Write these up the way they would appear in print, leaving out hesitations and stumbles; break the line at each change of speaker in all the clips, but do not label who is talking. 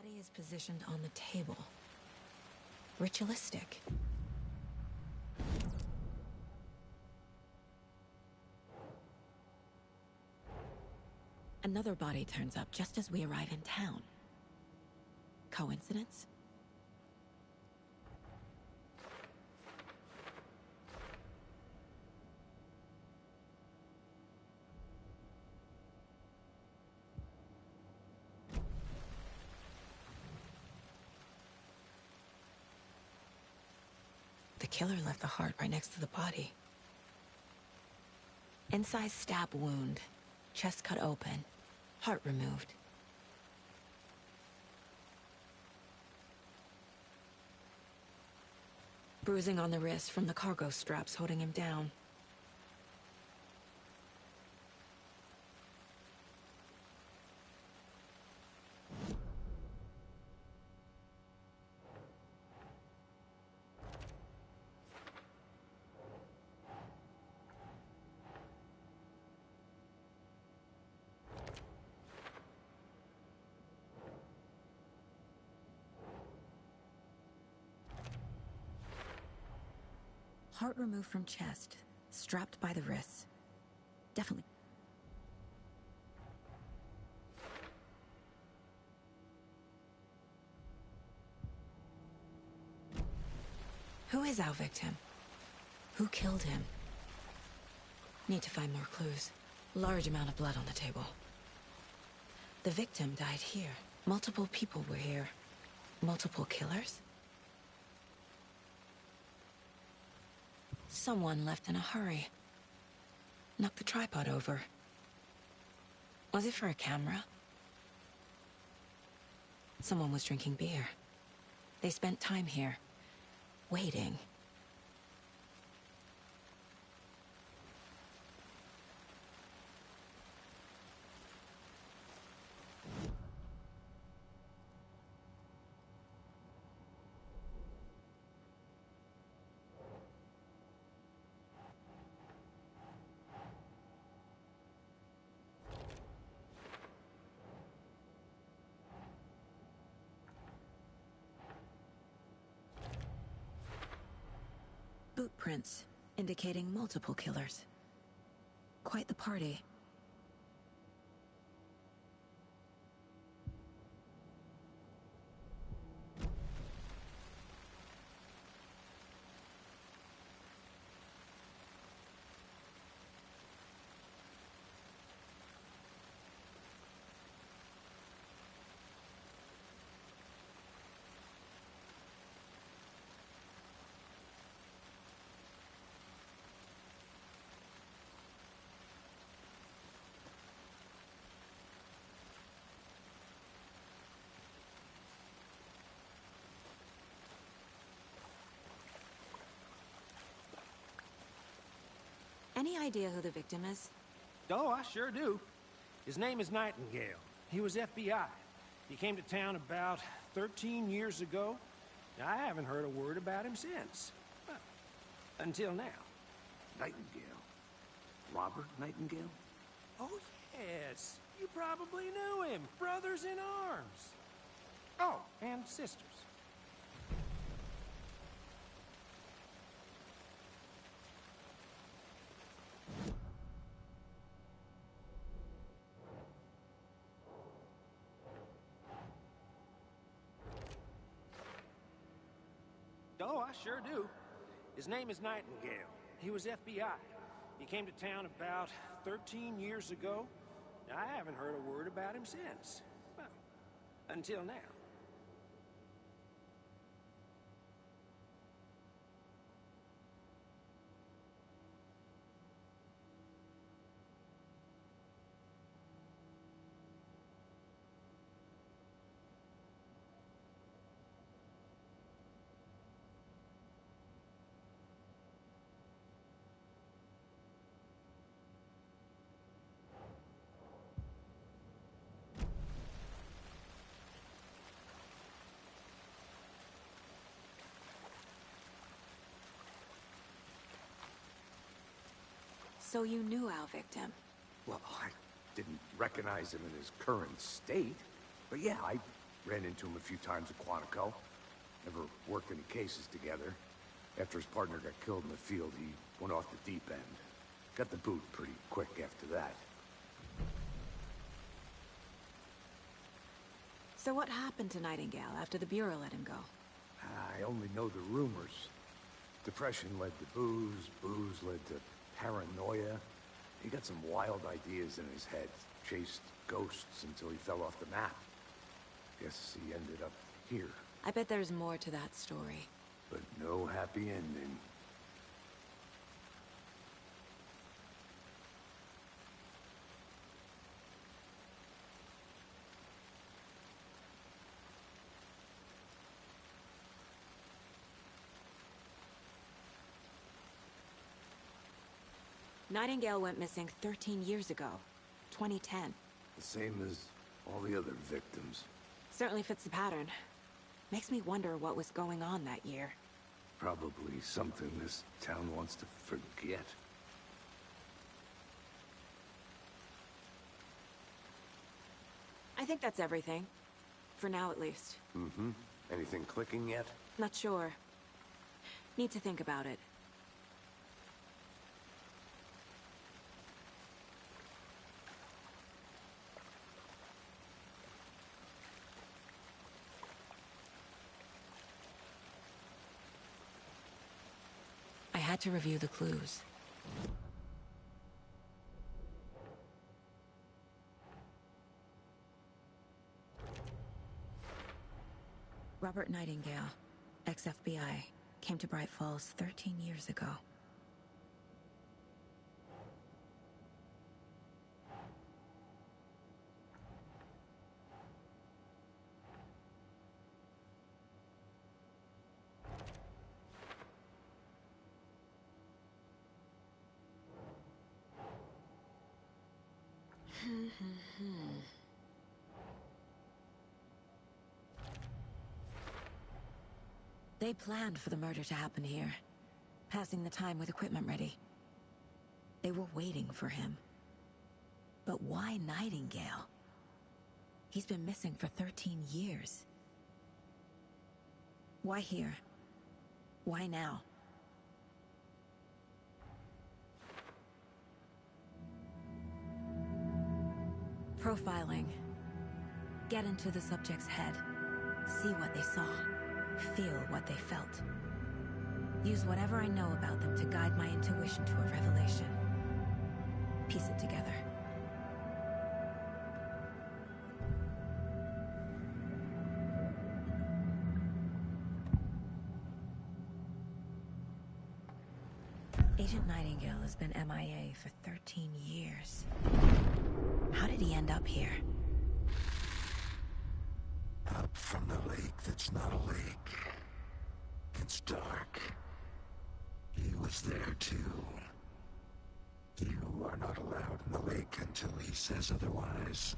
body is positioned on the table. Ritualistic. Another body turns up just as we arrive in town. Coincidence? The killer left the heart right next to the body. Incised stab wound, chest cut open, heart removed. Bruising on the wrist from the cargo straps holding him down. Heart removed from chest, strapped by the wrists. Definitely. Who is our victim? Who killed him? Need to find more clues. Large amount of blood on the table. The victim died here. Multiple people were here. Multiple killers? Someone left in a hurry. Knocked the tripod over. Was it for a camera? Someone was drinking beer. They spent time here, waiting. Boot prints, indicating multiple killers. Quite the party. Any idea who the victim is?
Oh, I sure do. His name is Nightingale. He was FBI. He came to town about 13 years ago. I haven't heard a word about him since. Well, until now.
Nightingale? Robert Nightingale?
Oh, yes. You probably knew him. Brothers in arms. Oh, and sisters. Oh, I sure do. His name is Nightingale. He was FBI. He came to town about 13 years ago. I haven't heard a word about him since. Well, until now.
So you knew our victim?
Well, I didn't recognize him in his current state. But yeah, I Ran into him a few times at Quantico. Never worked any cases together. After his partner got killed in the field, he went off the deep end. Got the boot pretty quick after that.
So what happened to Nightingale after the Bureau let him go?
I only know the rumors. Depression led to booze, booze led to paranoia. He got some wild ideas in his head. Chased ghosts until he fell off the map. Guess he ended up here.
I bet there's more to that story.
But no happy ending.
Nightingale went missing 13 years ago. 2010.
The same as all the other victims.
Certainly fits the pattern. Makes me wonder what was going on that year.
Probably something this town wants to forget.
I think that's everything. For now, at least.
Mm-hmm. Anything clicking yet?
Not sure. Need to think about it. I had to review the clues. Robert Nightingale, ex-FBI, came to Bright Falls 13 years ago. They planned for the murder to happen here, passing the time with equipment ready. They were waiting for him. But why Nightingale? He's been missing for 13 years. Why here? Why now? Profiling. Get into the subject's head. See what they saw. Feel what they felt. Use whatever I know about them to guide my intuition to a revelation. Piece it together. Agent Nightingale has been MIA for 13 years. How did he end up here?
Up from the lake that's not a lake. It's dark. He was there too. You are not allowed in the lake until he says otherwise.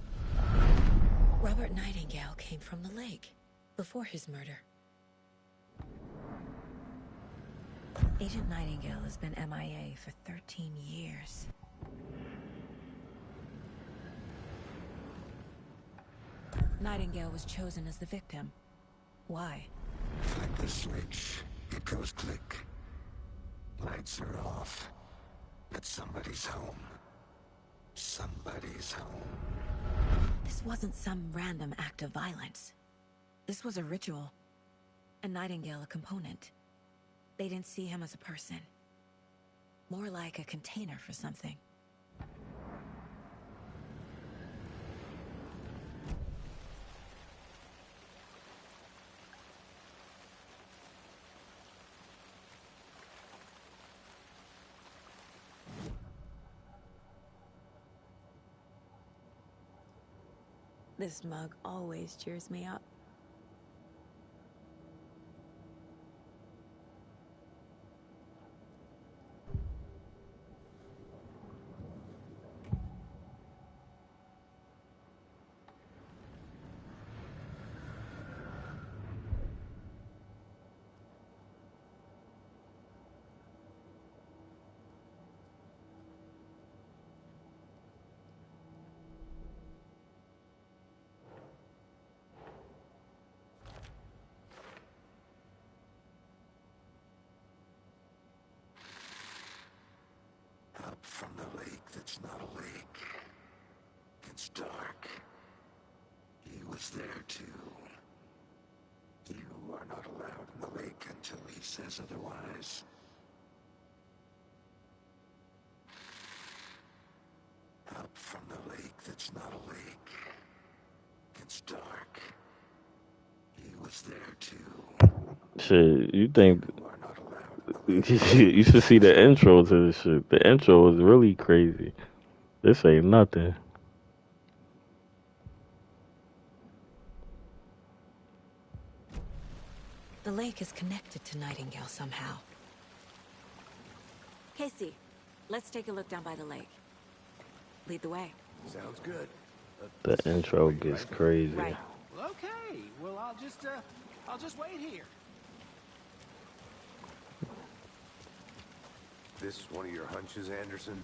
Robert Nightingale came from the lake, before his murder. Agent Nightingale has been MIA for 13 years. Nightingale was chosen as the victim. Why?
Flip the switch. It goes click. Lights are off. But somebody's home. Somebody's home.
This wasn't some random act of violence. This was a ritual. And Nightingale a component. They didn't see him as a person. More like a container for something. This mug always cheers me up.
was there too. You are not allowed in the lake until he says otherwise. Up from the lake that's not a lake. It's dark. He was there too.
Shit, you think
You are not allowed in the lake.
you should see the intro to this shit. The intro was really crazy. This ain't nothing.
The lake is connected to Nightingale somehow. Casey, let's take a look down by the lake. Lead the way.
Sounds good.
The intro gets crazy.
Right.
Well, okay. Well, I'll just wait here.
This one of your hunches, Anderson?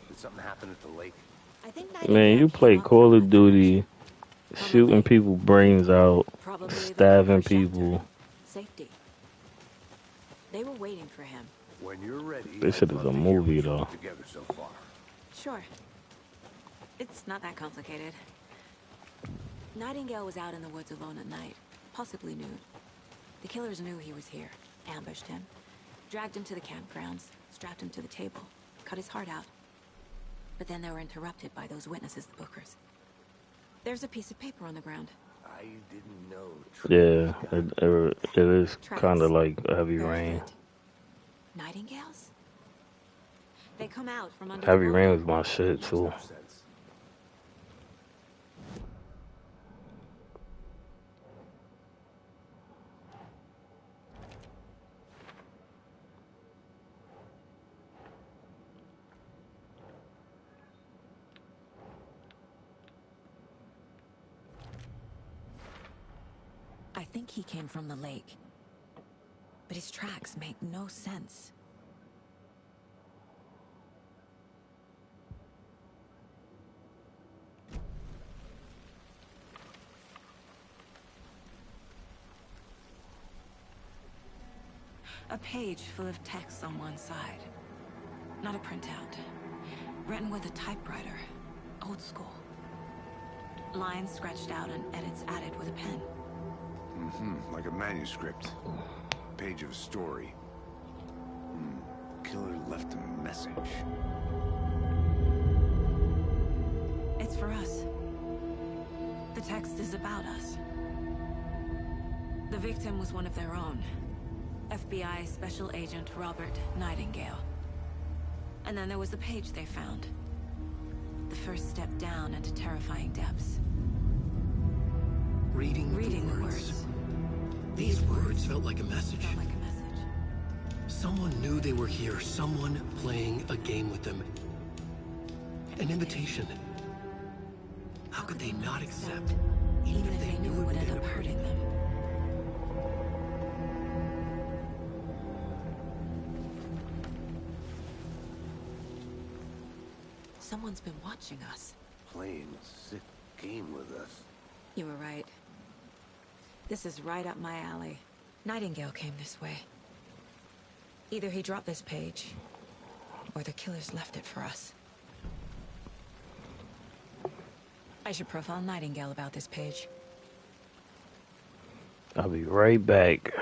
Did something happen at the lake?
I think
Man, you play Call of Duty, shooting people brains out, stabbing people.
Safety. They were waiting for him.
When you're ready.
This shit is a movie, though.
Together so far.
Sure. It's not that complicated. Nightingale was out in the woods alone at night, possibly nude. The killers knew he was here, ambushed him, dragged him to the campgrounds, strapped him to the table, cut his heart out. But then they were interrupted by those witnesses, the Bookers. There's a piece of paper on the ground.
I didn't know.
Yeah, it is kind of like Heavy Rain.
Nightingales? They come out from under
Heavy
the
Rain
water.
was my shit, too.
I think he came from the lake. But his tracks make no sense. A page full of text on one side. Not a printout. Written with a typewriter. Old school. Lines scratched out and edits added with a pen.
Like a manuscript. Page of a story. Killer left a message.
It's for us. The text is about us. The victim was one of their own. FBI Special Agent Robert Nightingale. And then there was the page they found. The first step down into terrifying depths.
Reading the words. These words felt like a message.
Felt like a message.
Someone knew they were here. Someone playing a game with them. An invitation. How could they not accept?
Even if they knew it would end up hurting them. Someone's been watching us.
Playing a sick game with us.
You were right. This is right up my alley. Nightingale came this way. Either he dropped this page, or the killers left it for us. I should profile Nightingale about this page.
I'll be right back.